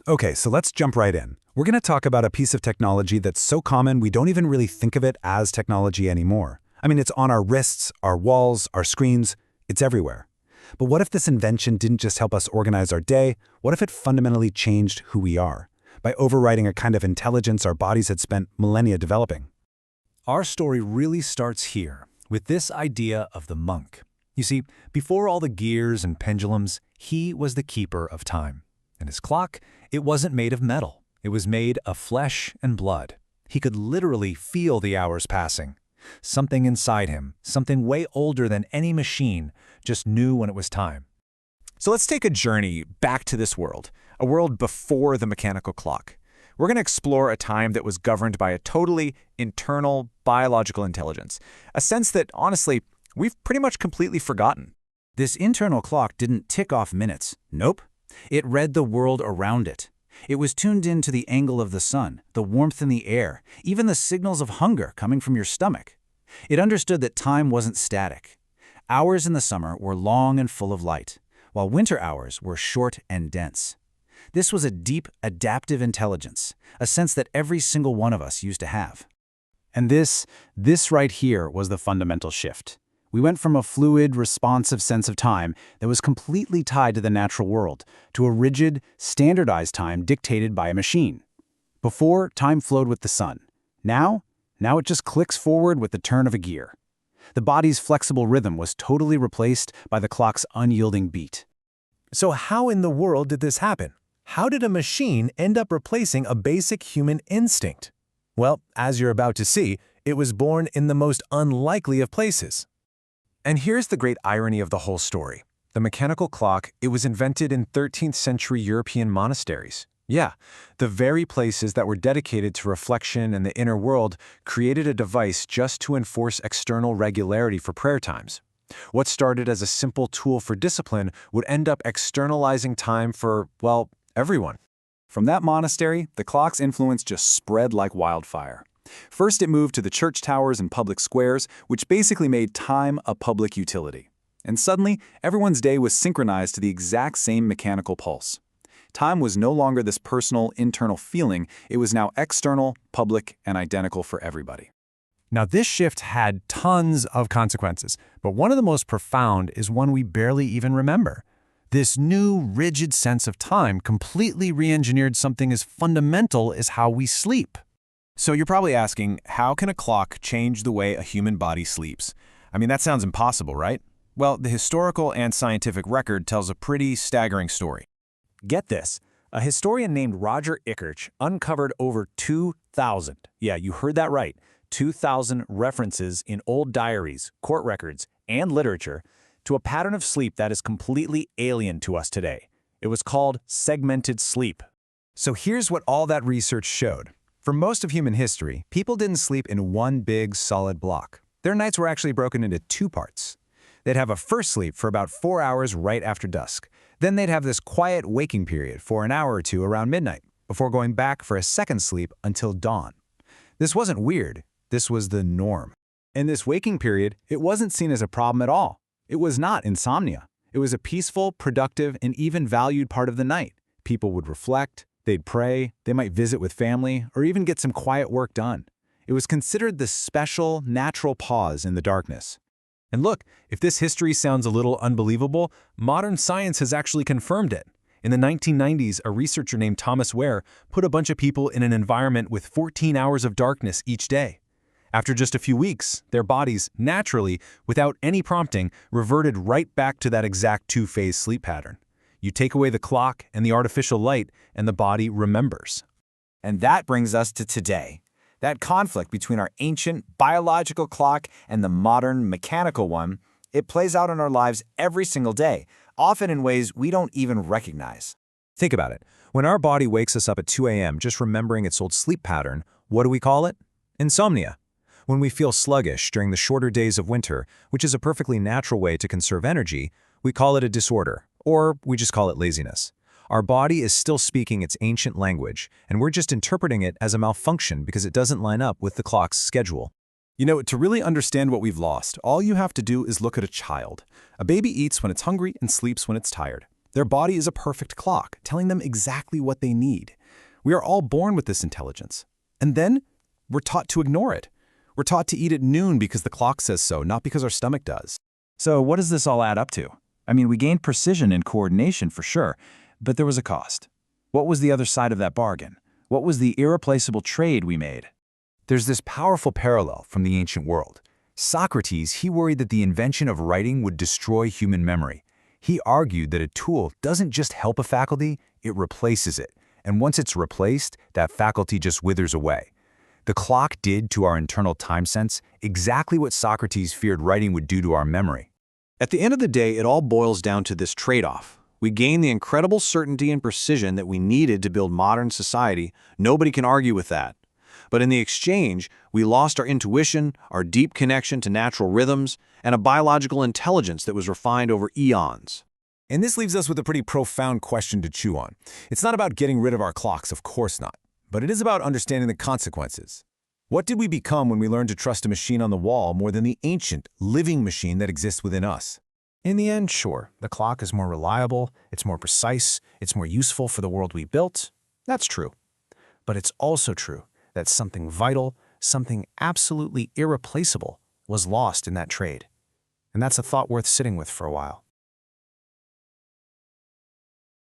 Okay, so let's jump right in. We're going to talk about a piece of technology that's so common we don't even really think of it as technology anymore. I mean, it's on our wrists, our walls, our screens, it's everywhere. But what if this invention didn't just help us organize our day? What if it fundamentally changed who we are by overriding a kind of intelligence our bodies had spent millennia developing? Our story really starts here, with this idea of the monk. You see, before all the gears and pendulums, he was the keeper of time. And his clock, it wasn't made of metal. It was made of flesh and blood. He could literally feel the hours passing. Something inside him, something way older than any machine, just knew when it was time. So let's take a journey back to this world, a world before the mechanical clock. We're going to explore a time that was governed by a totally internal biological intelligence, a sense that, honestly, we've pretty much completely forgotten. This internal clock didn't tick off minutes. Nope. It read the world around it. It was tuned in to the angle of the sun, the warmth in the air, even the signals of hunger coming from your stomach. It understood that time wasn't static. Hours in the summer were long and full of light, while winter hours were short and dense. This was a deep, adaptive intelligence, a sense that every single one of us used to have. And this right here was the fundamental shift. We went from a fluid, responsive sense of time that was completely tied to the natural world to a rigid, standardized time dictated by a machine. Before, time flowed with the sun. Now it just clicks forward with the turn of a gear. The body's flexible rhythm was totally replaced by the clock's unyielding beat. So how in the world did this happen? How did a machine end up replacing a basic human instinct? Well, as you're about to see, it was born in the most unlikely of places. And here's the great irony of the whole story. The mechanical clock, it was invented in 13th century European monasteries. Yeah, the very places that were dedicated to reflection and the inner world created a device just to enforce external regularity for prayer times. What started as a simple tool for discipline would end up externalizing time for, well, everyone. From that monastery, the clock's influence just spread like wildfire. First, it moved to the church towers and public squares, which basically made time a public utility. And suddenly, everyone's day was synchronized to the exact same mechanical pulse. Time was no longer this personal, internal feeling. It was now external, public, and identical for everybody. Now, this shift had tons of consequences, but one of the most profound is one we barely even remember. This new, rigid sense of time completely re-engineered something as fundamental as how we sleep. So you're probably asking, how can a clock change the way a human body sleeps? I mean, that sounds impossible, right? Well, the historical and scientific record tells a pretty staggering story. Get this. A historian named Roger Ikirch uncovered over 2,000, yeah, you heard that right, 2,000 references in old diaries, court records, and literature to a pattern of sleep that is completely alien to us today. It was called segmented sleep. So here's what all that research showed. For most of human history, people didn't sleep in one big, solid block. Their nights were actually broken into two parts. They'd have a first sleep for about 4 hours right after dusk. Then they'd have this quiet waking period for an hour or two around midnight, before going back for a second sleep until dawn. This wasn't weird. This was the norm. In this waking period, it wasn't seen as a problem at all. It was not insomnia. It was a peaceful, productive, and even valued part of the night. People would reflect, they'd pray, they might visit with family, or even get some quiet work done. It was considered the special, natural pause in the darkness. And look, if this history sounds a little unbelievable, modern science has actually confirmed it. In the 1990s, a researcher named Thomas Ware put a bunch of people in an environment with 14 hours of darkness each day. After just a few weeks, their bodies, naturally, without any prompting, reverted right back to that exact two-phase sleep pattern. You take away the clock and the artificial light, and the body remembers. And that brings us to today. That conflict between our ancient biological clock and the modern mechanical one, it plays out in our lives every single day, often in ways we don't even recognize. Think about it. When our body wakes us up at 2 a.m. just remembering its old sleep pattern, what do we call it? Insomnia. When we feel sluggish during the shorter days of winter, which is a perfectly natural way to conserve energy, we call it a disorder, or we just call it laziness. Our body is still speaking its ancient language, and we're just interpreting it as a malfunction because it doesn't line up with the clock's schedule. You know, to really understand what we've lost, all you have to do is look at a child. A baby eats when it's hungry and sleeps when it's tired. Their body is a perfect clock, telling them exactly what they need. We are all born with this intelligence. And then we're taught to ignore it. We're taught to eat at noon because the clock says so, not because our stomach does. So what does this all add up to? I mean, we gained precision and coordination for sure, but there was a cost. What was the other side of that bargain? What was the irreplaceable trade we made? There's this powerful parallel from the ancient world. Socrates, he worried that the invention of writing would destroy human memory. He argued that a tool doesn't just help a faculty, it replaces it. And once it's replaced, that faculty just withers away. The clock did to our internal time sense exactly what Socrates feared writing would do to our memory. At the end of the day, it all boils down to this trade-off. We gain the incredible certainty and precision that we needed to build modern society. Nobody can argue with that. But in the exchange, we lost our intuition, our deep connection to natural rhythms, and a biological intelligence that was refined over eons. And this leaves us with a pretty profound question to chew on. It's not about getting rid of our clocks, of course not. But it is about understanding the consequences. What did we become when we learned to trust a machine on the wall more than the ancient, living machine that exists within us? In the end, sure, the clock is more reliable, it's more precise, it's more useful for the world we built. That's true. But it's also true that something vital, something absolutely irreplaceable, was lost in that trade. And that's a thought worth sitting with for a while.